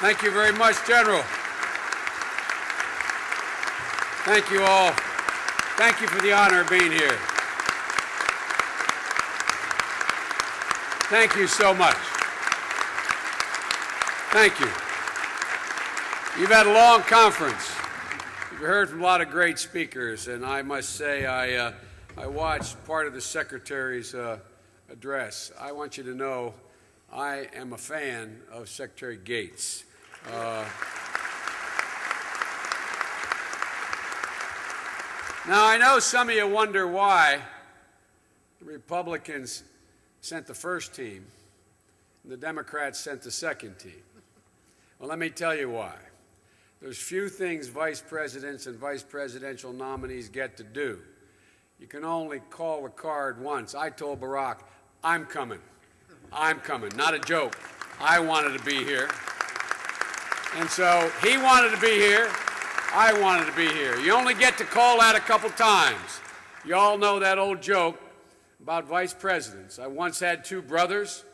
Thank you very much, General. Thank you all. Thank you for the honor of being here. Thank you so much. Thank you. You've had a long conference. You've heard from a lot of great speakers, and I must say I watched part of the Secretary's address. I want you to know I am a fan of Secretary Gates. Now, I know some of you wonder why the Republicans sent the first team and the Democrats sent the second team. Well, let me tell you why. There's few things vice presidents and vice presidential nominees get to do. You can only call a card once. I told Barack, I'm coming. I'm coming. Not a joke. I wanted to be here. And so he wanted to be here. I wanted to be here. You only get to call that a couple times. You all know that old joke about vice presidents. I once had two brothers.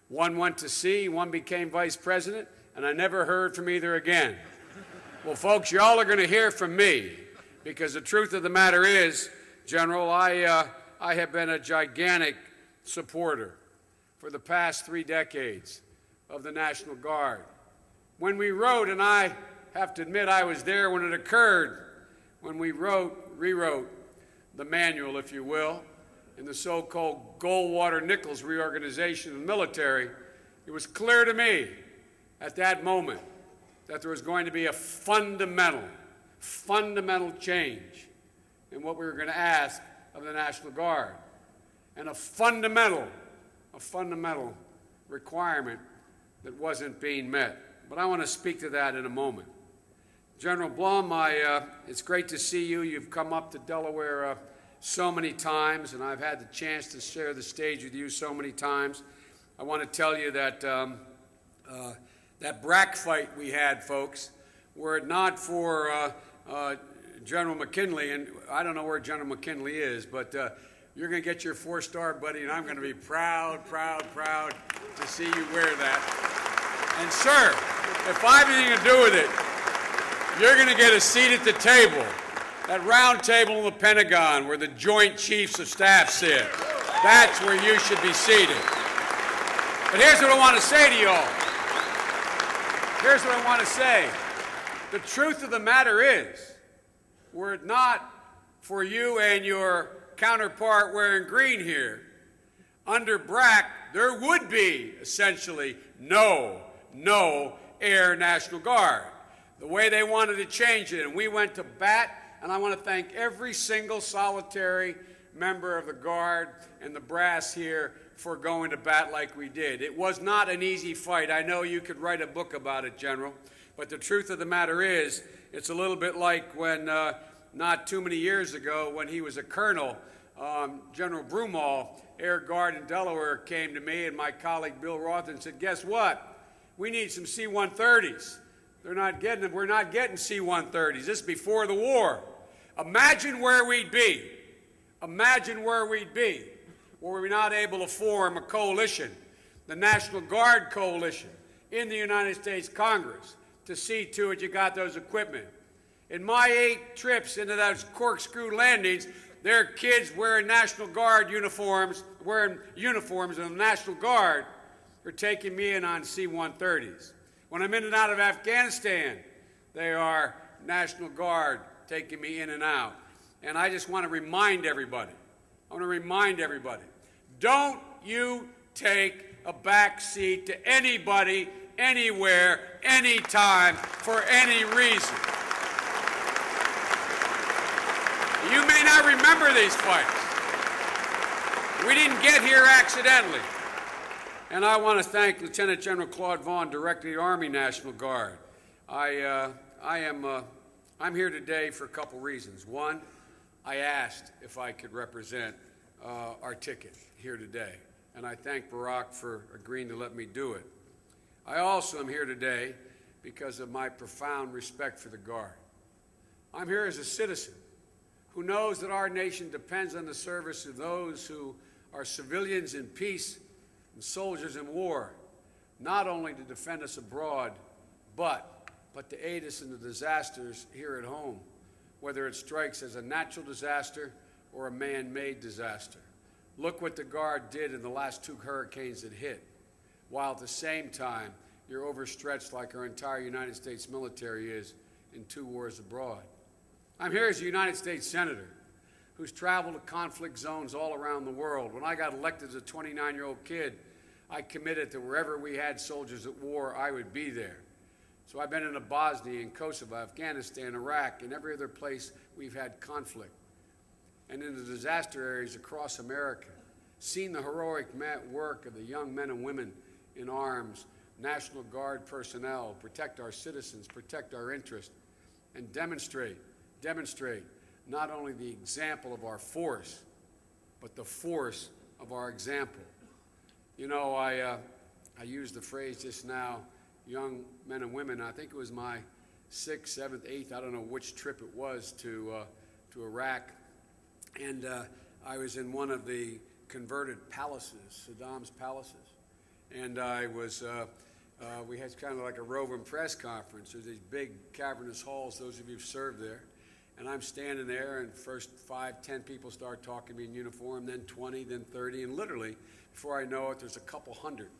One went to sea, one became vice president, and I never heard from either again. Well, folks, y'all are going to hear from me, because the truth of the matter is, General, I have been a gigantic supporter for the past 3 decades of the National Guard. When we wrote, and I have to admit I was there when it occurred, when we rewrote the manual, if you will, in the so-called Goldwater-Nichols reorganization of the military, it was clear to me at that moment that there was going to be a fundamental change in what we were going to ask of the National Guard, and a fundamental requirement that wasn't being met. But I want to speak to that in a moment. General Blum, it's great to see you. You've come up to Delaware so many times, and I've had the chance to share the stage with you so many times. I want to tell you that that BRAC fight we had, folks, were it not for General McKinley, and I don't know where General McKinley is, but you're going to get your 4-star, buddy, and I'm going to be proud to see you wear that. And, sir, if I have anything to do with it, you're going to get a seat at the table, that round table in the Pentagon where the Joint Chiefs of Staff sit. That's where you should be seated. But here's what I want to say to you all. Here's what I want to say. The truth of the matter is, were it not for you and your counterpart wearing green here, under BRAC, there would be essentially no Air National Guard. The way they wanted to change it, and we went to bat, and I want to thank every single solitary member of the Guard and the brass here for going to bat like we did. It was not an easy fight. I know you could write a book about it, General, but the truth of the matter is, it's a little bit like when, not too many years ago, when he was a colonel, General Broomall, Air Guard in Delaware, came to me and my colleague Bill Roth and said, guess what? We need some C-130s. They're not getting them. We're not getting C-130s. This is before the war. Imagine where we'd be. Imagine where we'd be were we not able to form a coalition, the National Guard Coalition, in the United States Congress to see to it you got those equipment. In my 8 trips into those corkscrew landings, there are kids wearing National Guard uniforms, wearing uniforms of the National Guard, are taking me in on C-130s. When I'm in and out of Afghanistan, they are National Guard taking me in and out. And I just want to remind everybody, don't you take a back seat to anybody, anywhere, anytime, for any reason. You may not remember these fights. We didn't get here accidentally. And I want to thank Lieutenant General Claude Vaughn, Director of the Army National Guard. I'm here today for a couple reasons. One, I asked if I could represent our ticket here today, and I thank Barack for agreeing to let me do it. I also am here today because of my profound respect for the Guard. I'm here as a citizen who knows that our nation depends on the service of those who are civilians in peace and soldiers in war, not only to defend us abroad, but to aid us in the disasters here at home, whether it strikes as a natural disaster or a man-made disaster. Look what the Guard did in the last 2 hurricanes that hit, while at the same time you're overstretched like our entire United States military is in 2 wars abroad. I'm here as a United States Senator who's traveled to conflict zones all around the world. When I got elected as a 29-year-old kid, I committed that wherever we had soldiers at war, I would be there. So I've been into Bosnia and Kosovo, Afghanistan, Iraq, and every other place we've had conflict, and in the disaster areas across America, seen the heroic work of the young men and women in arms, National Guard personnel, protect our citizens, protect our interests, and demonstrate not only the example of our force, but the force of our example. You know, I used the phrase just now, young men and women. I think it was my 6th, 7th, 8th, I don't know which trip it was to Iraq. And I was in one of the converted palaces, Saddam's palaces. And I was, we had kind of like a roving press conference. There's these big cavernous halls, those of you who've served there. And I'm standing there, and first 5, 10 people start talking to me in uniform, then 20, then 30. And literally, before I know it, there's a couple hundred,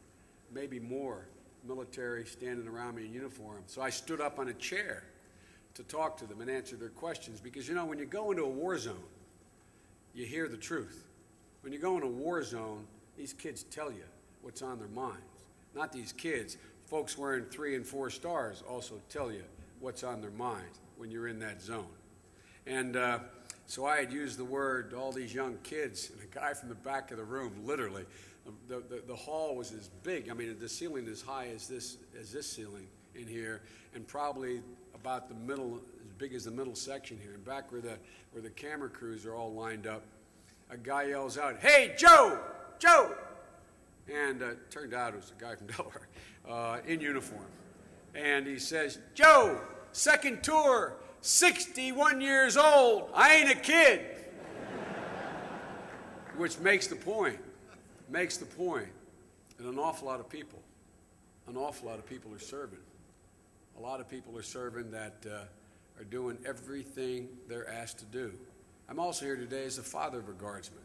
maybe more, military standing around me in uniform. So I stood up on a chair to talk to them and answer their questions, because, you know, when you go into a war zone, you hear the truth. When you go in a war zone, these kids tell you what's on their minds. Not these kids. Folks wearing 3 and 4 stars also tell you what's on their minds when you're in that zone. And so I had used the word, all these young kids, and a guy from the back of the room, literally, the hall was as big. I mean, the ceiling as high as this ceiling in here, and probably about the middle, as big as the middle section here. And back where the camera crews are all lined up, a guy yells out, "Hey, Joe! Joe!" And it turned out it was a guy from Delaware in uniform. And he says, "Joe, second tour, 61 years old. I ain't a kid." Which makes the point that an awful lot of people are serving. A lot of people are serving that are doing everything they're asked to do. I'm also here today as a father of a guardsman.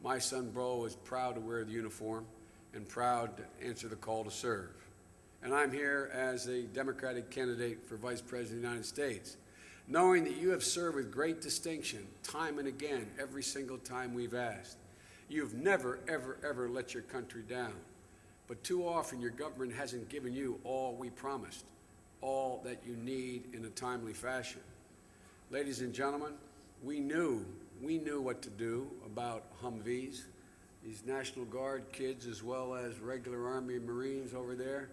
My son, Bro, is proud to wear the uniform and proud to answer the call to serve. And I'm here as a Democratic candidate for Vice President of the United States, knowing that you have served with great distinction time and again, every single time we've asked. You've never, ever, ever let your country down. But too often your government hasn't given you all we promised, all that you need in a timely fashion. Ladies and gentlemen, we knew what to do about Humvees, these National Guard kids as well as regular Army and Marines over there.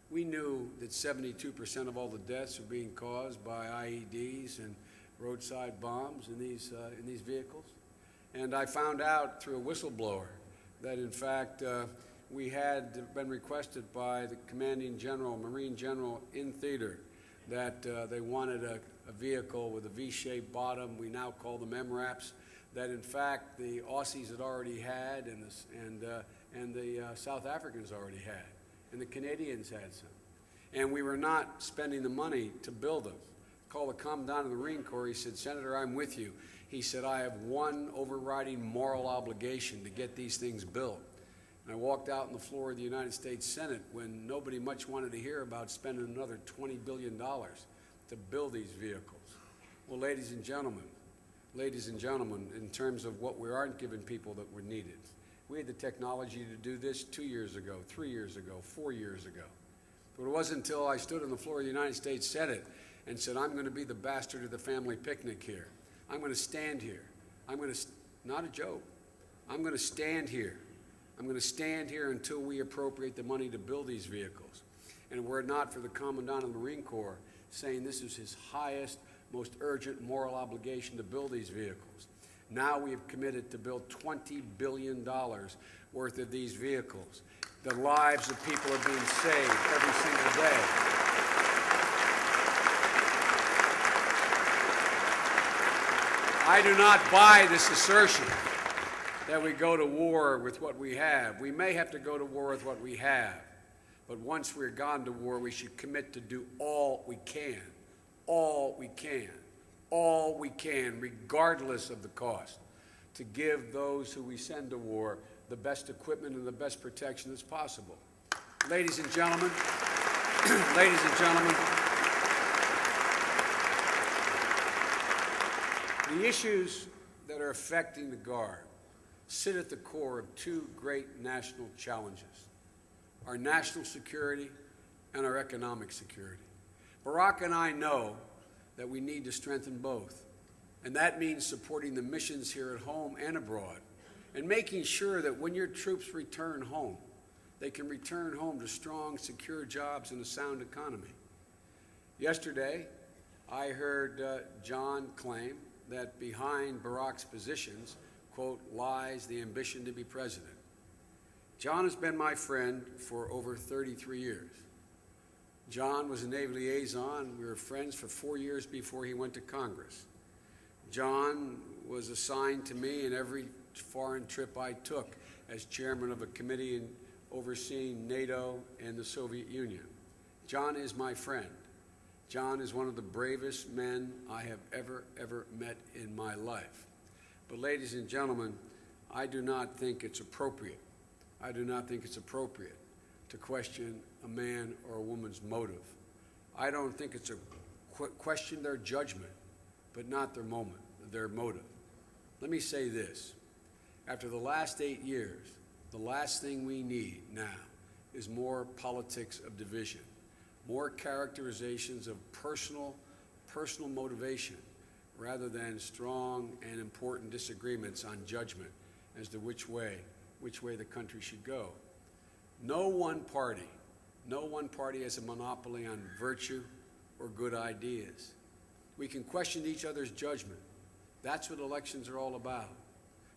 We knew that 72% of all the deaths are being caused by IEDs and roadside bombs in these vehicles. And I found out through a whistleblower that, in fact, we had been requested by the commanding general, Marine General in theater, that they wanted a vehicle with a V-shaped bottom. We now call them MRAPs, that in fact the Aussies had already had, and the South Africans already had, and the Canadians had some. And we were not spending the money to build them. I called the Commandant of the Marine Corps. He said, "Senator, I'm with you." He said, "I have one overriding moral obligation to get these things built." And I walked out on the floor of the United States Senate when nobody much wanted to hear about spending another $20 billion to build these vehicles. Well, ladies and gentlemen, in terms of what we aren't giving people that were needed, we had the technology to do this 2 years ago, 3 years ago, 4 years ago. But it wasn't until I stood on the floor of the United States Senate and said, "I'm going to be the bastard of the family picnic here. I'm going to stand here. Not a joke. I'm going to stand here. I'm going to stand here until we appropriate the money to build these vehicles." And were it not for the Commandant of the Marine Corps saying this is his highest, most urgent moral obligation to build these vehicles. Now we have committed to build $20 billion worth of these vehicles. The lives of people are being saved every single day. I do not buy this assertion that we go to war with what we have. We may have to go to war with what we have, But once we're gone to war, we should commit to do all we can, regardless of the cost, to give those who we send to war the best equipment and the best protection as possible. Ladies and gentlemen, the issues that are affecting the Guard sit at the core of two great national challenges: our national security and our economic security. Barack and I know that we need to strengthen both, and that means supporting the missions here at home and abroad, and making sure that when your troops return home, they can return home to strong, secure jobs and a sound economy. Yesterday, I heard John claim that behind Barack's positions, quote, lies the ambition to be president. John has been my friend for over 33 years. John was a Navy liaison. We were friends for 4 years before he went to Congress. John was assigned to me in every foreign trip I took as chairman of a committee overseeing NATO and the Soviet Union. John is my friend. John is one of the bravest men I have ever met in my life. But ladies and gentlemen, I do not think it's appropriate to question a man or a woman's motive. I don't think it's a question their judgment, but not their motive. Let me say this. After the last 8 years, the last thing we need now is more politics of division, more characterizations of personal motivation, rather than strong and important disagreements on judgment as to which way the country should go. No one party has a monopoly on virtue or good ideas. We can question each other's judgment. That's what elections are all about.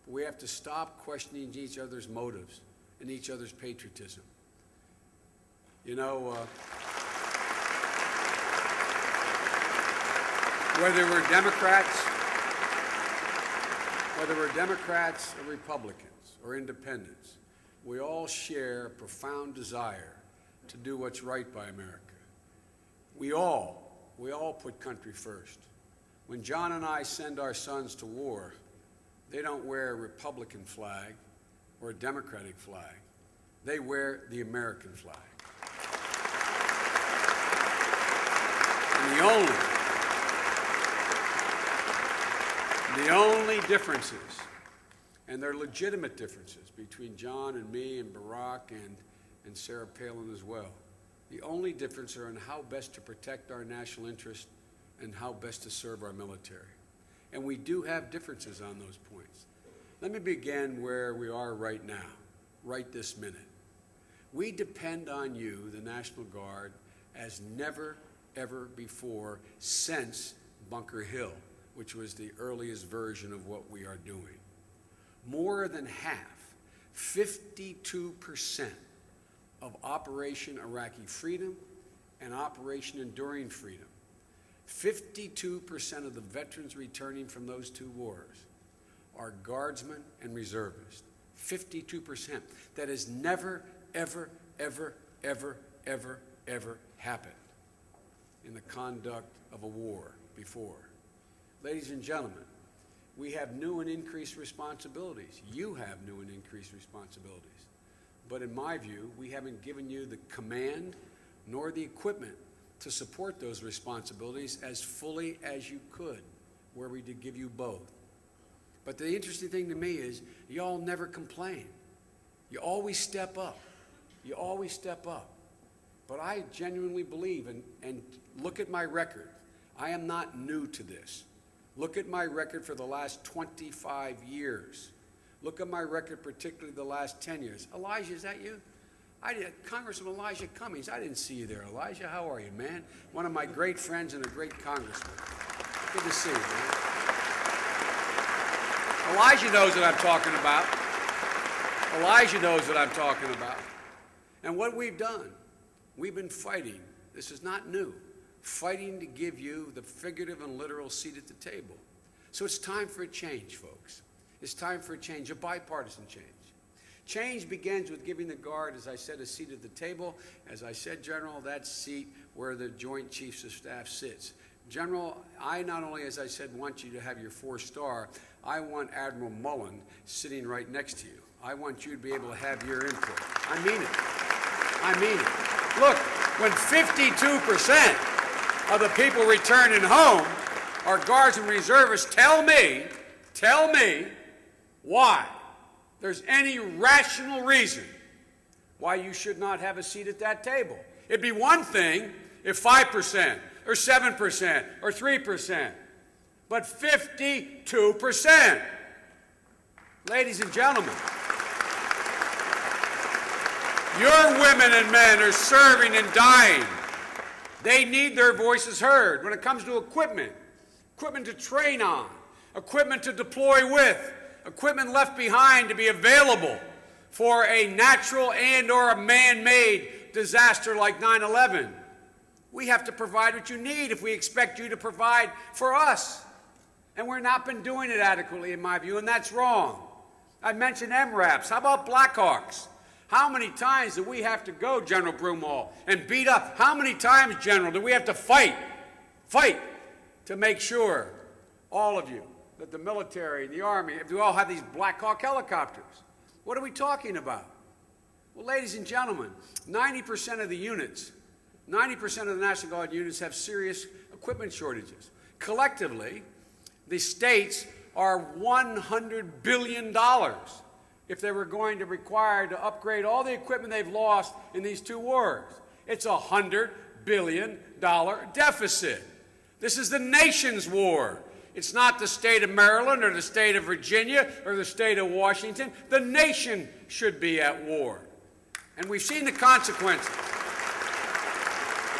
But we have to stop questioning each other's motives and each other's patriotism. You know, whether we're Democrats or Republicans or independents, we all share a profound desire to do what's right by America. We all put country first. When John and I send our sons to war, they don't wear a Republican flag or a Democratic flag. They wear the American flag. And the only differences, and they're legitimate differences between John and me and Barack and Sarah Palin as well, the only difference are in how best to protect our national interest and how best to serve our military. And we do have differences on those points. Let me begin where we are right now, right this minute. We depend on you, the National Guard, as never, ever before since Bunker Hill, which was the earliest version of what we are doing. More than half, 52% of Operation Iraqi Freedom and Operation Enduring Freedom, 52% of the veterans returning from those two wars are guardsmen and reservists. 52%. That has never, ever happened in the conduct of a war before. Ladies and gentlemen, we have new and increased responsibilities. You have new and increased responsibilities. But in my view, we haven't given you the command nor the equipment to support those responsibilities as fully as you could, were we to give you both. But the interesting thing to me is y'all never complain. You always step up. You always step up. But I genuinely believe, and look at my record. I am not new to this. Look at my record for the last 25 years. Look at my record, particularly the last 10 years. Elijah, is that you? Congressman Elijah Cummings. I didn't see you there, Elijah. How are you, man? One of my great friends and a great congressman. Good to see you, man. Elijah knows what I'm talking about. Elijah knows what I'm talking about. And what we've done, we've been fighting. This is not new. Fighting to give you the figurative and literal seat at the table. So it's time for a change, folks. It's time for a change, a bipartisan change. Change begins with giving the Guard, as I said, a seat at the table. As I said, General, that seat where the Joint Chiefs of Staff sits. General, I not only, as I said, want you to have your 4-star, I want Admiral Mullen sitting right next to you. I want you to be able to have your input. I mean it. I mean it. Look, when 52% of the people returning home are Guards and reservists, tell me why there's any rational reason why you should not have a seat at that table. It'd be one thing if 5% or 7% or 3%, but 52%. Ladies and gentlemen, your women and men are serving and dying. They need their voices heard when it comes to equipment to train on, equipment to deploy with, equipment left behind to be available for a natural and or a man-made disaster like 9/11. We have to provide what you need if we expect you to provide for us. And we've not been doing it adequately, in my view, and that's wrong. I mentioned MRAPs. How about Blackhawks? How many times do we have to go, General Broomall, and beat up? How many times, General, do we have to fight to make sure, all of you, that the military, the Army, if you all have these Black Hawk helicopters? What are we talking about? Well, ladies and gentlemen, 90% of the units, 90% of the National Guard units have serious equipment shortages. Collectively, the states are $100 billion if they were going to require to upgrade all the equipment they've lost in these two wars. It's a $100 billion deficit. This is the nation's war. It's not the state of Maryland or the state of Virginia or the state of Washington. The nation should be at war. And we've seen the consequences.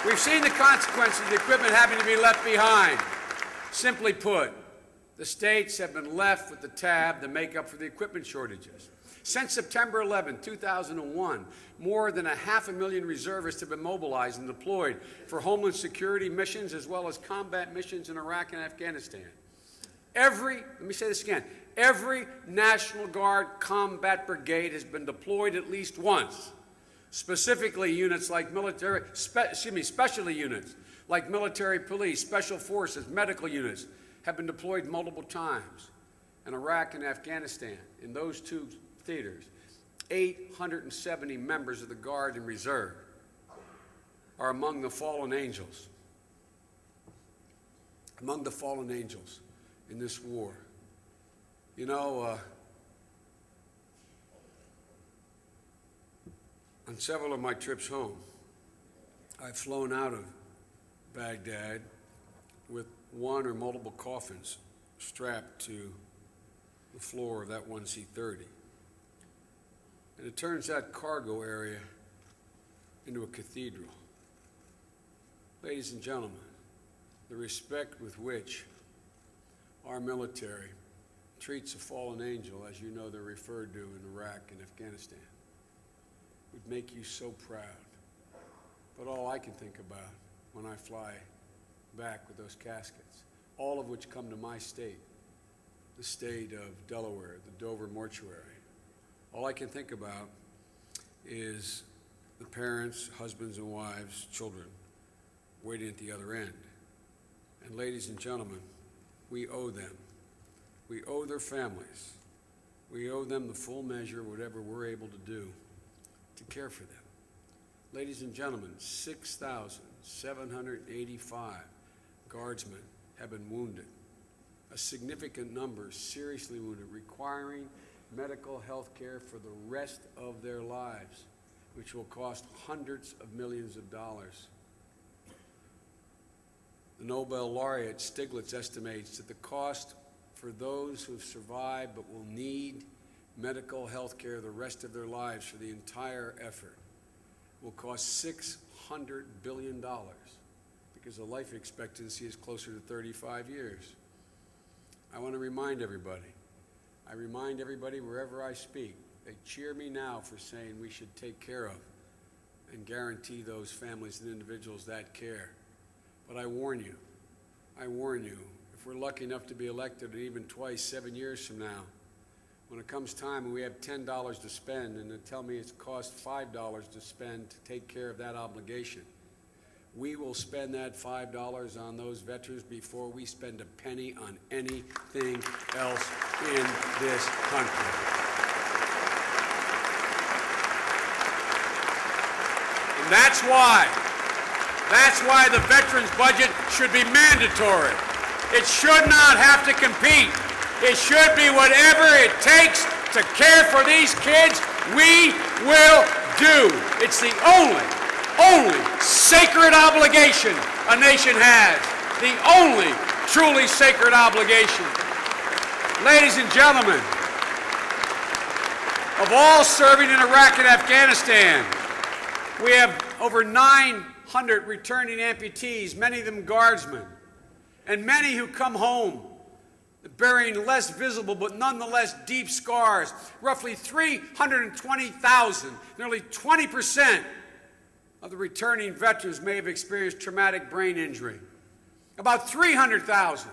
We've seen the consequences of the equipment having to be left behind. Simply put, the states have been left with the tab to make up for the equipment shortages. Since September 11, 2001, more than 500,000 reservists have been mobilized and deployed for Homeland Security missions as well as combat missions in Iraq and Afghanistan. Let me say this again, every National Guard combat brigade has been deployed at least once. Specifically, units like specialty units like military police, special forces, medical units have been deployed multiple times in Iraq and Afghanistan. In those two theaters, 870 members of the Guard and Reserve are among the fallen angels. Among the fallen angels in this war. You know, on several of my trips home, I've flown out of Baghdad with one or multiple coffins strapped to the floor of that 1C-30. And it turns that cargo area into a cathedral. Ladies and gentlemen, the respect with which our military treats a fallen angel, as you know they're referred to in Iraq and Afghanistan, would make you so proud. But all I can think about when I fly back with those caskets, all of which come to my state, the state of Delaware, the Dover mortuary, all I can think about is the parents, husbands and wives, children waiting at the other end. And ladies and gentlemen, we owe them. We owe their families. We owe them the full measure of whatever we're able to do to care for them. Ladies and gentlemen, 6,785 guardsmen have been wounded. A significant number seriously wounded, requiring medical health care for the rest of their lives, which will cost hundreds of millions of dollars. The Nobel laureate Stiglitz estimates that the cost for those who have survived but will need medical health care the rest of their lives for the entire effort will cost $600 billion because the life expectancy is closer to 35 years. I want to remind everybody, I remind everybody wherever I speak, they cheer me now for saying we should take care of and guarantee those families and individuals that care. But I warn you, if we're lucky enough to be elected even twice, 7 years from now, when it comes time and we have $10 to spend and they tell me it's cost $5 to spend to take care of that obligation, we will spend that $5 on those veterans before we spend a penny on anything else in this country. And that's why the veterans budget should be mandatory. It should not have to compete. It should be whatever it takes to care for these kids, we will do. It's the only sacred obligation a nation has. The only truly sacred obligation. Ladies and gentlemen, of all serving in Iraq and Afghanistan, we have over 900 returning amputees, many of them guardsmen, and many who come home bearing less visible but nonetheless deep scars. Roughly 320,000, nearly 20% of the returning veterans may have experienced traumatic brain injury. About 300,000,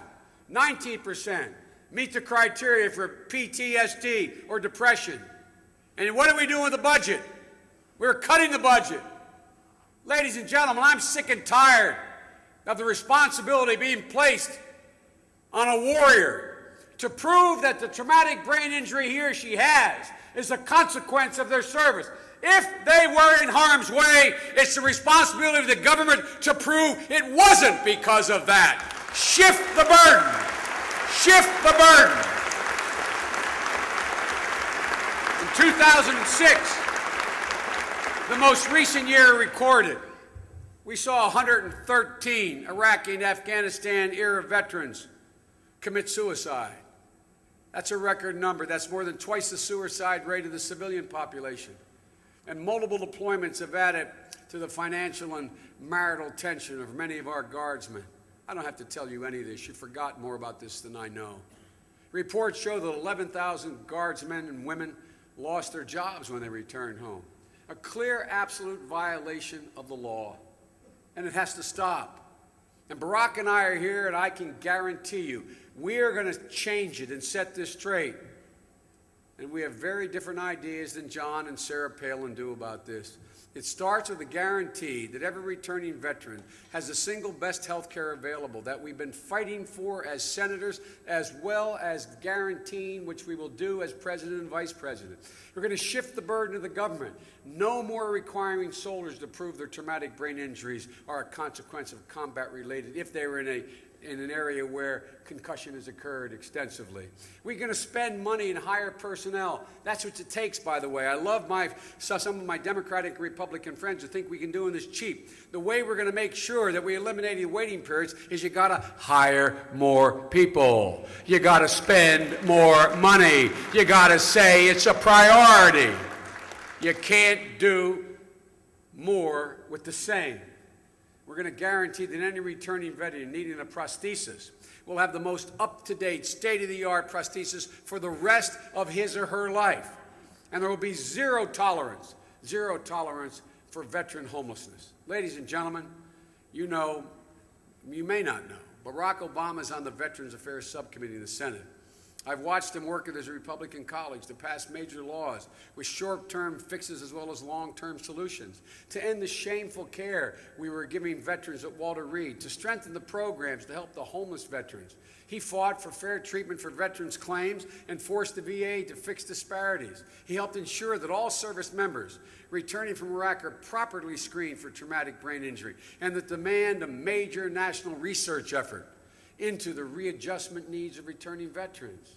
19%, meet the criteria for PTSD or depression. And what are we doing with the budget? We're cutting the budget. Ladies and gentlemen, I'm sick and tired of the responsibility being placed on a warrior to prove that the traumatic brain injury he or she has is a consequence of their service. If they were in harm's way, it's the responsibility of the government to prove it wasn't because of that. Shift the burden. Shift the burden. In 2006, the most recent year recorded, we saw 113 Iraqi and Afghanistan era veterans commit suicide. That's a record number. That's more than twice the suicide rate of the civilian population. And multiple deployments have added to the financial and marital tension of many of our guardsmen. I don't have to tell you any of this. You've forgotten more about this than I know. Reports show that 11,000 guardsmen and women lost their jobs when they returned home. A clear, absolute violation of the law. And it has to stop. And Barack and I are here, and I can guarantee you, we are going to change it and set this straight. And we have very different ideas than John and Sarah Palin do about this. It starts with a guarantee that every returning veteran has the single best health care available that we've been fighting for as senators, as well as guaranteeing, which we will do as president and vice president. We're going to shift the burden of the government. No more requiring soldiers to prove their traumatic brain injuries are a consequence of combat related if they were in an area where concussion has occurred extensively. We're going to spend money and hire personnel. That's what it takes, by the way. I love some of my Democratic and Republican friends who think we can do this cheap. The way we're going to make sure that we eliminate the waiting periods is you got to hire more people. You got to spend more money. You got to say it's a priority. You can't do more with the same. We're going to guarantee that any returning veteran needing a prosthesis will have the most up-to-date, state-of-the-art prosthesis for the rest of his or her life. And there will be zero tolerance for veteran homelessness. Ladies and gentlemen, you know, you may not know, Barack Obama is on the Veterans Affairs Subcommittee in the Senate. I've watched him work at his Republican colleagues to pass major laws with short-term fixes as well as long-term solutions, to end the shameful care we were giving veterans at Walter Reed, to strengthen the programs to help the homeless veterans. He fought for fair treatment for veterans' claims and forced the VA to fix disparities. He helped ensure that all service members returning from Iraq are properly screened for traumatic brain injury and that demand a major national research effort into the readjustment needs of returning veterans.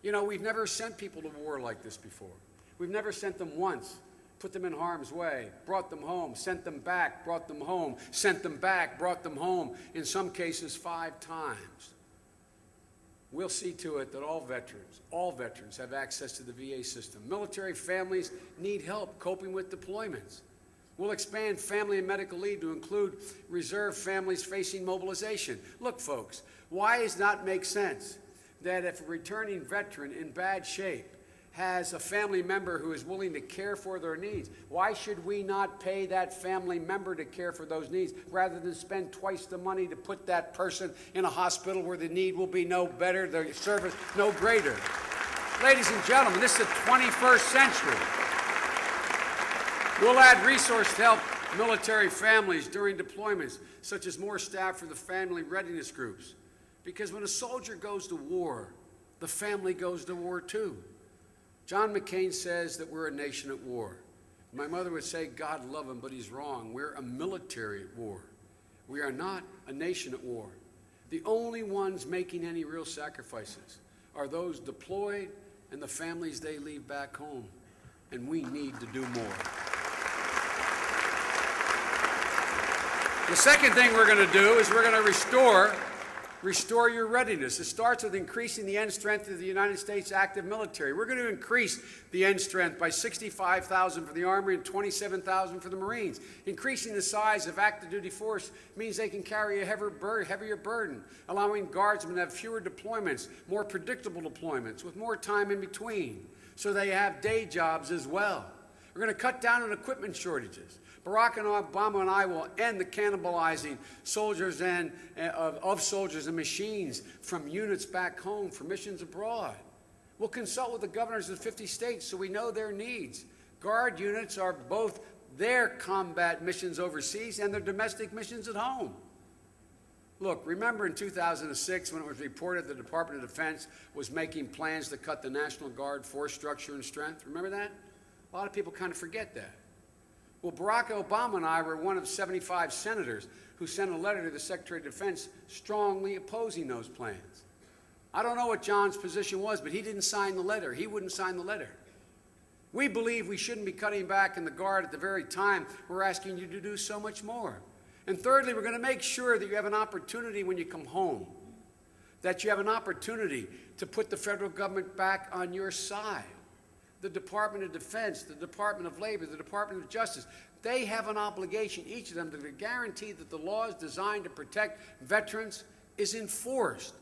You know, we've never sent people to war like this before. We've never sent them once, put them in harm's way, brought them home, sent them back, brought them home, sent them back, brought them home, in some cases 5 times. We'll see to it that all veterans have access to the VA system. Military families need help coping with deployments. We'll expand family and medical leave to include reserve families facing mobilization. Look, folks, why does not make sense that if a returning veteran in bad shape has a family member who is willing to care for their needs, why should we not pay that family member to care for those needs rather than spend twice the money to put that person in a hospital where the need will be no better, the service no greater? Ladies and gentlemen, this is the 21st century. We'll add resources to help military families during deployments, such as more staff for the family readiness groups. Because when a soldier goes to war, the family goes to war too. John McCain says that we're a nation at war. My mother would say, God love him, but he's wrong. We're a military at war. We are not a nation at war. The only ones making any real sacrifices are those deployed and the families they leave back home. And we need to do more. The second thing we're going to do is we're going to restore your readiness. It starts with increasing the end strength of the United States active military. We're going to increase the end strength by 65,000 for the Army and 27,000 for the Marines. Increasing the size of active duty force means they can carry a heavier burden, allowing guardsmen to have fewer deployments, more predictable deployments, with more time in between, so they have day jobs as well. We're going to cut down on equipment shortages. Barack Obama and I will end the cannibalizing soldiers of soldiers and machines from units back home for missions abroad. We'll consult with the governors of 50 states so we know their needs. Guard units are both their combat missions overseas and their domestic missions at home. Look, remember in 2006 when it was reported the Department of Defense was making plans to cut the National Guard force structure and strength? Remember that? A lot of people kind of forget that. Well, Barack Obama and I were one of 75 senators who sent a letter to the Secretary of Defense strongly opposing those plans. I don't know what John's position was, but he didn't sign the letter. He wouldn't sign the letter. We believe we shouldn't be cutting back in the Guard at the very time we're asking you to do so much more. And thirdly, we're going to make sure that you have an opportunity when you come home, that you have an opportunity to put the federal government back on your side. The Department of Defense, the Department of Labor, the Department of Justice, they have an obligation, each of them, to guarantee that the laws designed to protect veterans is enforced.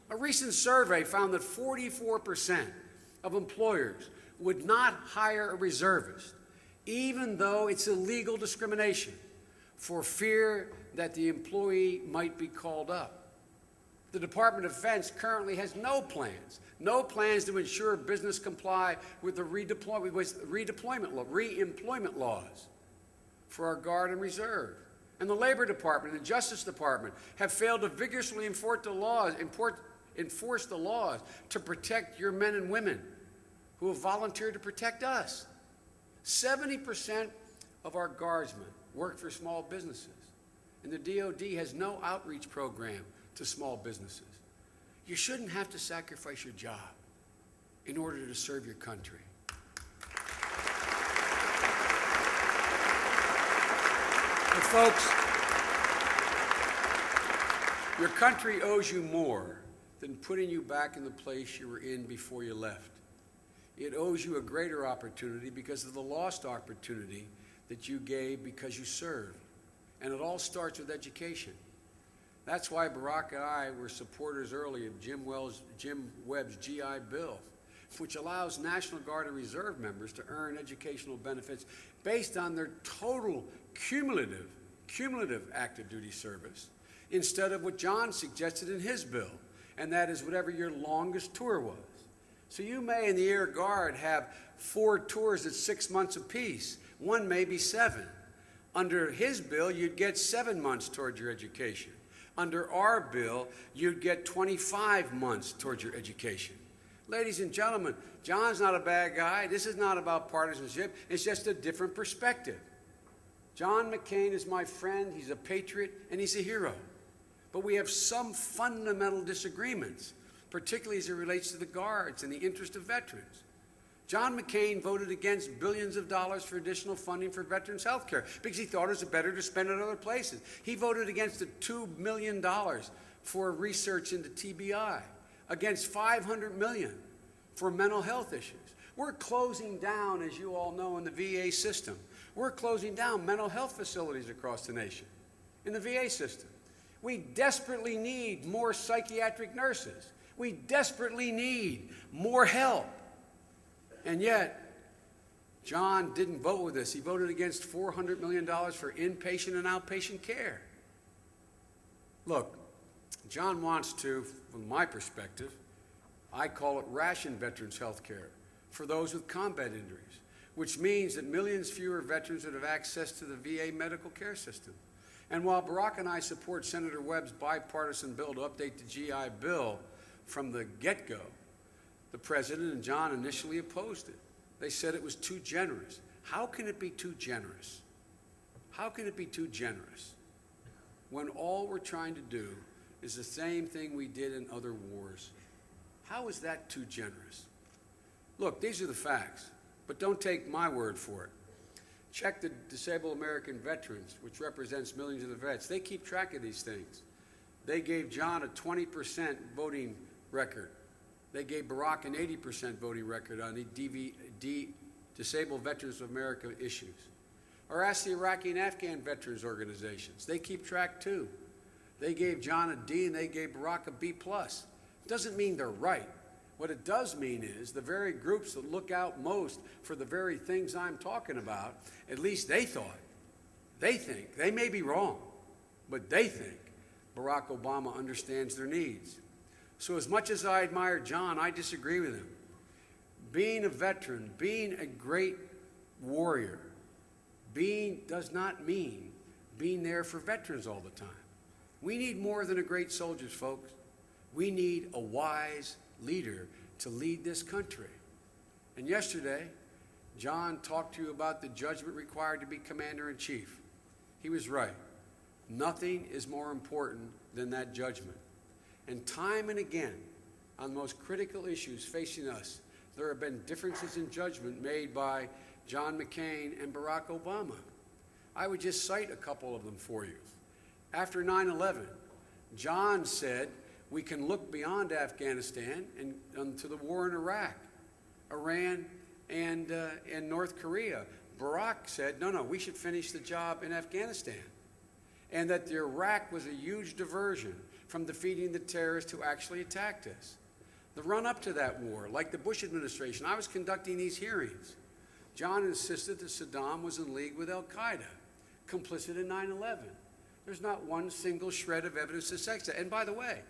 A recent survey found that 44% of employers would not hire a reservist, even though it's illegal discrimination, for fear that the employee might be called up. The Department of Defense currently has no plans to ensure business comply with the reemployment laws for our Guard and Reserve. And the Labor Department and the Justice Department have failed to vigorously enforce the laws to protect your men and women who have volunteered to protect us. 70% of our Guardsmen work for small businesses, and the DOD has no outreach program to small businesses. You shouldn't have to sacrifice your job in order to serve your country. But folks, your country owes you more than putting you back in the place you were in before you left. It owes you a greater opportunity because of the lost opportunity that you gave because you served. And it all starts with education. That's why Barack and I were supporters early of Jim Webb's GI Bill, which allows National Guard and Reserve members to earn educational benefits based on their total cumulative active duty service, instead of what John suggested in his bill, and that is whatever your longest tour was. So you may in the Air Guard have 4 tours at 6 months apiece. One may be 7. Under his bill, you'd get 7 months toward your education. Under our bill, you'd get 25 months towards your education. Ladies and gentlemen, John's not a bad guy. This is not about partisanship. It's just a different perspective. John McCain is my friend. He's a patriot, and he's a hero. But we have some fundamental disagreements, particularly as it relates to the Guards and the interest of veterans. John McCain voted against billions of dollars for additional funding for veterans' health care because he thought it was better to spend it other places. He voted against the $2 million for research into TBI, against $500 million for mental health issues. We're closing down, as you all know, in the VA system. We're closing down mental health facilities across the nation in the VA system. We desperately need more psychiatric nurses. We desperately need more help. And yet, John didn't vote with us. He voted against $400 million for inpatient and outpatient care. Look, John wants to, from my perspective, I call it ration veterans health care for those with combat injuries, which means that millions fewer veterans would have access to the VA medical care system. And while Barack and I support Senator Webb's bipartisan bill to update the GI Bill from the get-go, the President and John initially opposed it. They said it was too generous. How can it be too generous? How can it be too generous when all we're trying to do is the same thing we did in other wars? How is that too generous? Look, these are the facts, but don't take my word for it. Check the Disabled American Veterans, which represents millions of the vets. They keep track of these things. They gave John a 20% voting record. They gave Barack an 80% voting record on the Disabled Veterans of America issues. Or ask the Iraqi and Afghan veterans organizations. They keep track too. They gave John a D and they gave Barack a B+. Doesn't mean they're right. What it does mean is the very groups that look out most for the very things I'm talking about, at least they thought, they think, they may be wrong, but they think Barack Obama understands their needs. So as much as I admire John, I disagree with him. Being a veteran, being a great warrior, does not mean being there for veterans all the time. We need more than a great soldier, folks. We need a wise leader to lead this country. And yesterday, John talked to you about the judgment required to be commander-in-chief. He was right. Nothing is more important than that judgment. And time and again, on the most critical issues facing us, there have been differences in judgment made by John McCain and Barack Obama. I would just cite a couple of them for you. After 9/11, John said we can look beyond Afghanistan and to the war in Iraq, Iran, and North Korea. Barack said, no, we should finish the job in Afghanistan. And that the Iraq was a huge diversion from defeating the terrorists who actually attacked us. The run-up to that war, like the Bush administration, I was conducting these hearings. John insisted that Saddam was in league with al-Qaeda, complicit in 9/11. There's not one single shred of evidence to say that. And by the way,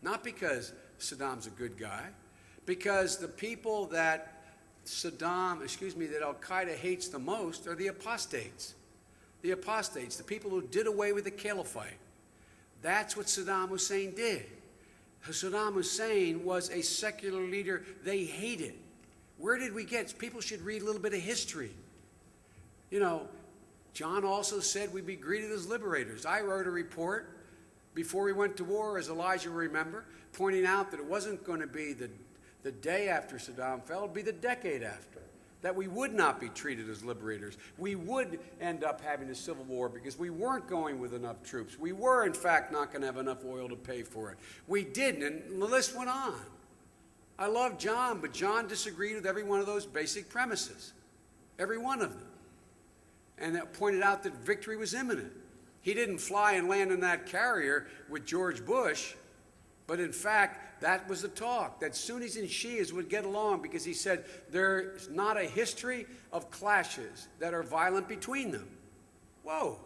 not because Saddam's a good guy, because the people that that al-Qaeda hates the most are the apostates. The apostates, the people who did away with the caliphate. That's what Saddam Hussein did. Saddam Hussein was a secular leader they hated. Where did we get? People should read a little bit of history. You know, John also said we'd be greeted as liberators. I wrote a report before we went to war, as Elijah will remember, pointing out that it wasn't going to be the day after Saddam fell, it would be the decade after, that we would not be treated as liberators. We would end up having a civil war because we weren't going with enough troops. We were, in fact, not going to have enough oil to pay for it. We didn't, and the list went on. I love John, but John disagreed with every one of those basic premises, every one of them, and that pointed out that victory was imminent. He didn't fly and land in that carrier with George Bush, but in fact, that was the talk, that Sunnis and Shias would get along because he said there's not a history of clashes that are violent between them. Whoa.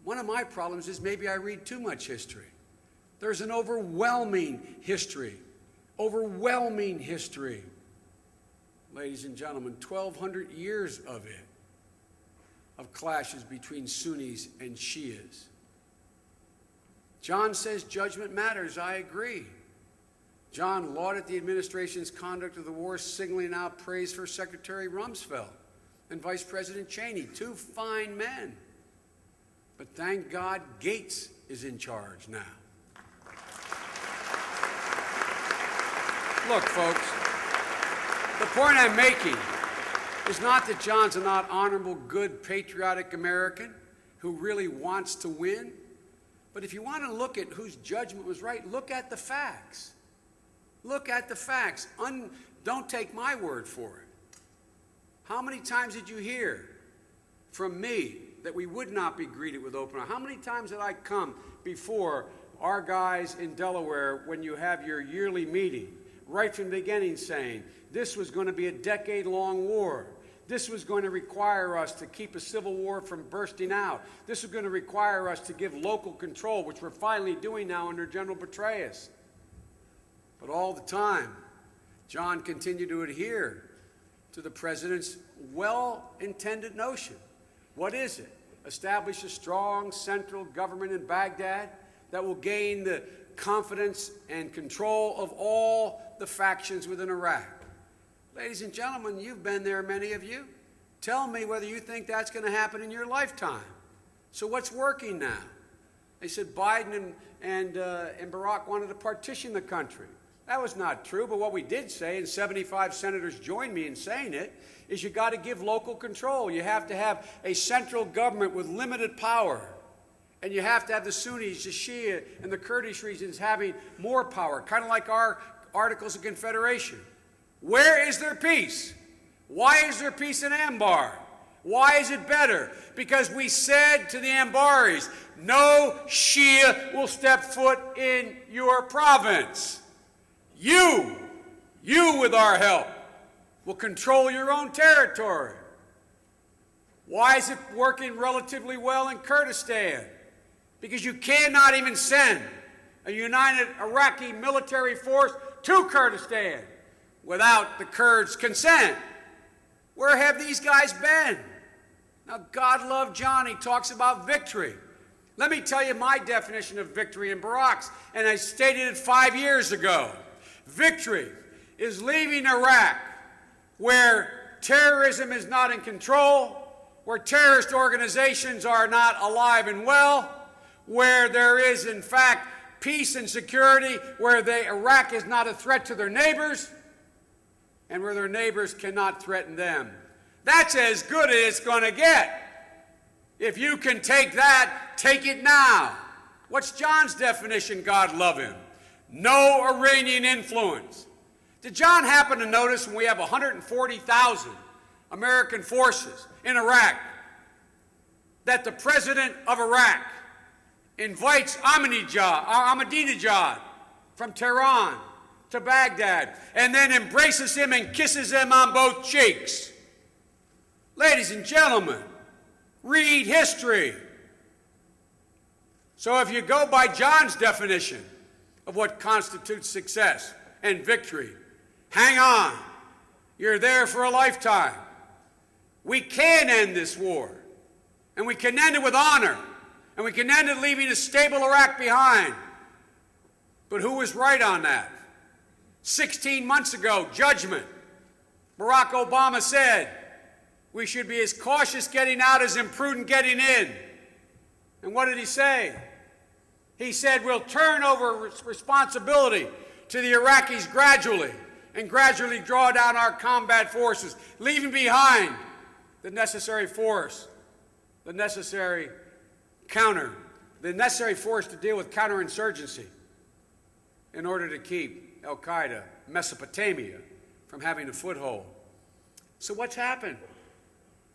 One of my problems is maybe I read too much history. There's an overwhelming history, ladies and gentlemen, 1,200 years of it, of clashes between Sunnis and Shias. John says judgment matters. I agree. John lauded the administration's conduct of the war, signaling out praise for Secretary Rumsfeld and Vice President Cheney, two fine men. But thank God Gates is in charge now. Look, folks, the point I'm making is not that John's a not honorable, good, patriotic American who really wants to win. But if you want to look at whose judgment was right, look at the facts. Look at the facts. Don't take my word for it. How many times did you hear from me that we would not be greeted with open arms? How many times did I come before our guys in Delaware when you have your yearly meeting, right from the beginning saying, this was going to be a decade-long war. This was going to require us to keep a civil war from bursting out. This was going to require us to give local control, which we're finally doing now under General Petraeus. But all the time, John continued to adhere to the president's well-intended notion. What is it? Establish a strong central government in Baghdad that will gain the confidence and control of all the factions within Iraq. Ladies and gentlemen, you've been there, many of you. Tell me whether you think that's going to happen in your lifetime. So what's working now? They said Biden and Barack wanted to partition the country. That was not true, but what we did say, and 75 senators joined me in saying it, is you got to give local control. You have to have a central government with limited power. And you have to have the Sunnis, the Shia, and the Kurdish regions having more power, kind of like our Articles of Confederation. Where is there peace? Why is there peace in Anbar? Why is it better? Because we said to the Anbaris, no Shia will step foot in your province. You with our help, will control your own territory. Why is it working relatively well in Kurdistan? Because you cannot even send a united Iraqi military force to Kurdistan without the Kurds' consent. Where have these guys been? Now, God love Johnny talks about victory. Let me tell you my definition of victory in Barack's, and I stated it 5 years ago. Victory is leaving Iraq where terrorism is not in control, where terrorist organizations are not alive and well, where there is, in fact, peace and security, where Iraq is not a threat to their neighbors, and where their neighbors cannot threaten them. That's as good as it's going to get. If you can take that, take it now. What's John's definition, God love him? No Iranian influence. Did John happen to notice when we have 140,000 American forces in Iraq that the president of Iraq invites Ahmadinejad from Tehran to Baghdad and then embraces him and kisses him on both cheeks? Ladies and gentlemen, read history. So if you go by John's definition of what constitutes success and victory, hang on. You're there for a lifetime. We can end this war, and we can end it with honor, and we can end it leaving a stable Iraq behind. But who was right on that? 16 months ago, judgment. Barack Obama said we should be as cautious getting out as imprudent getting in. And what did he say? He said we'll turn over responsibility to the Iraqis gradually and gradually draw down our combat forces, leaving behind the necessary force, the necessary force to deal with counterinsurgency in order to keep al-Qaeda, Mesopotamia, from having a foothold. So what's happened?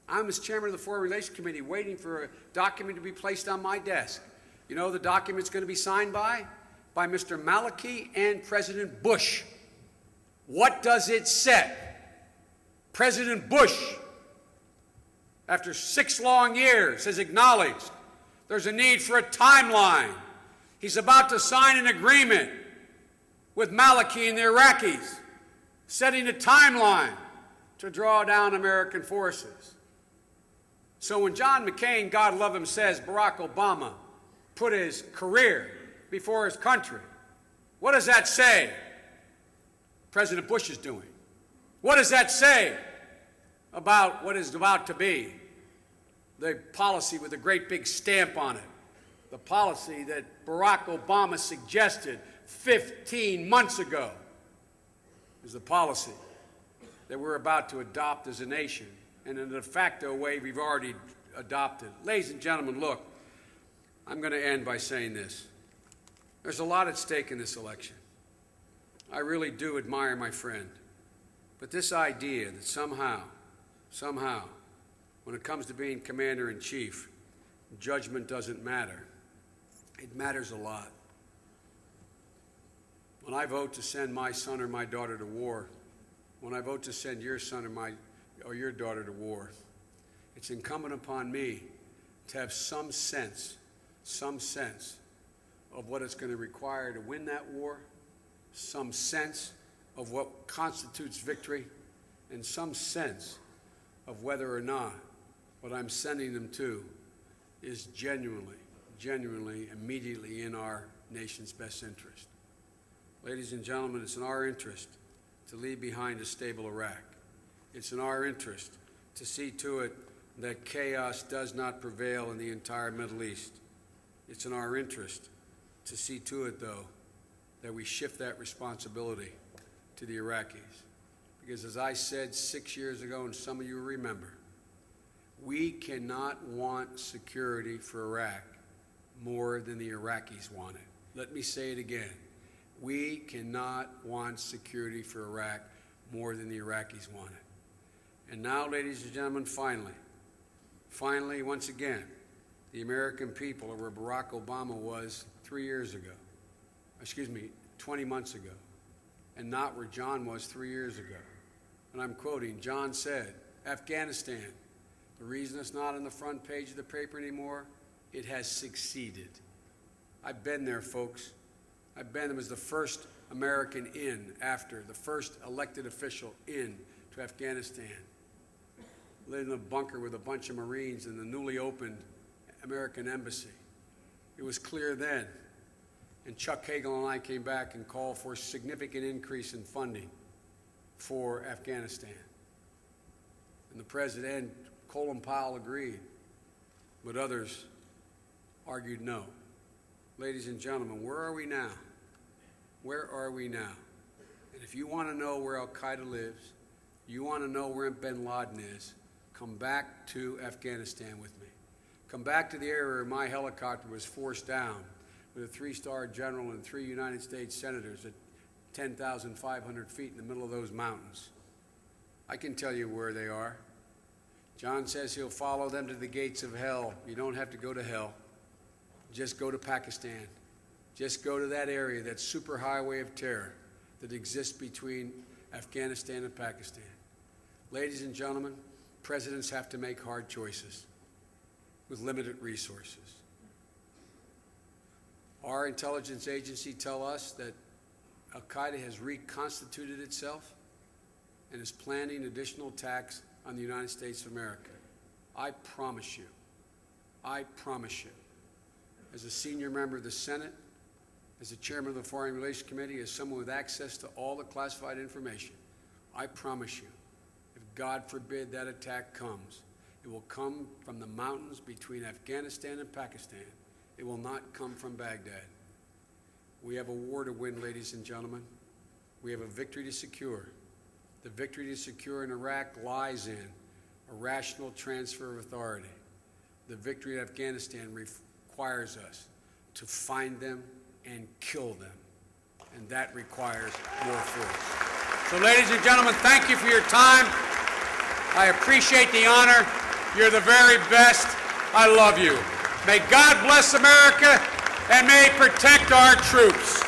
I'm, as chairman of the Foreign Relations Committee, waiting for a document to be placed on my desk. You know the document's going to be signed by? By Mr. Maliki and President Bush. What does it say? President Bush, after 6 long years, has acknowledged there's a need for a timeline. He's about to sign an agreement with Maliki and the Iraqis, setting a timeline to draw down American forces. So when John McCain, God love him, says Barack Obama put his career before his country, what does that say President Bush is doing? What does that say about what is about to be the policy with a great big stamp on it? The policy that Barack Obama suggested 15 months ago is the policy that we're about to adopt as a nation, and in a de facto way we've already adopted. Ladies and gentlemen, look, I'm going to end by saying this. There's a lot at stake in this election. I really do admire my friend. But this idea that somehow, when it comes to being commander-in-chief, judgment doesn't matter. It matters a lot. When I vote to send my son or my daughter to war, when I vote to send your son or your daughter to war, it's incumbent upon me to have some sense of what it's going to require to win that war some sense of what constitutes victory, and some sense of whether or not what I'm sending them to is genuinely, immediately in our nation's best interest. Ladies and gentlemen, it's in our interest to leave behind a stable Iraq. It's in our interest to see to it that chaos does not prevail in the entire Middle East. It's in our interest to see to it, though, that we shift that responsibility to the Iraqis. Because as I said 6 years ago, and some of you remember, we cannot want security for Iraq more than the Iraqis want it. Let me say it again. We cannot want security for Iraq more than the Iraqis want it. And now, ladies and gentlemen, finally, once again, the American people are where Barack Obama was 20 months ago, and not where John was 3 years ago. And I'm quoting, John said, Afghanistan, the reason it's not on the front page of the paper anymore, it has succeeded. I've been there, folks. I've been there as the first American in, after the first elected official in to Afghanistan. Lived in a bunker with a bunch of Marines in the newly opened American embassy. It was clear then, and Chuck Hagel and I came back and called for a significant increase in funding for Afghanistan. And the president, Colin Powell, agreed, but others argued no. Ladies and gentlemen, where are we now? Where are we now? And if you want to know where al-Qaeda lives, you want to know where bin Laden is, come back to Afghanistan with me. Come back to the area where my helicopter was forced down with a 3-star general and 3 United States senators at 10,500 feet in the middle of those mountains. I can tell you where they are. John says he'll follow them to the gates of hell. You don't have to go to hell. Just go to Pakistan. Just go to that area, that superhighway of terror that exists between Afghanistan and Pakistan. Ladies and gentlemen, presidents have to make hard choices with limited resources. Our intelligence agency tell us that al-Qaeda has reconstituted itself and is planning additional attacks on the United States of America. I promise you, as a senior member of the Senate, as the chairman of the Foreign Relations Committee, as someone with access to all the classified information, I promise you, if God forbid that attack comes, it will come from the mountains between Afghanistan and Pakistan. It will not come from Baghdad. We have a war to win, ladies and gentlemen. We have a victory to secure. The victory to secure in Iraq lies in a rational transfer of authority. The victory in Afghanistan requires us to find them and kill them, and that requires more force. So, ladies and gentlemen, thank you for your time. I appreciate the honor. You're the very best. I love you. May God bless America, and may He protect our troops.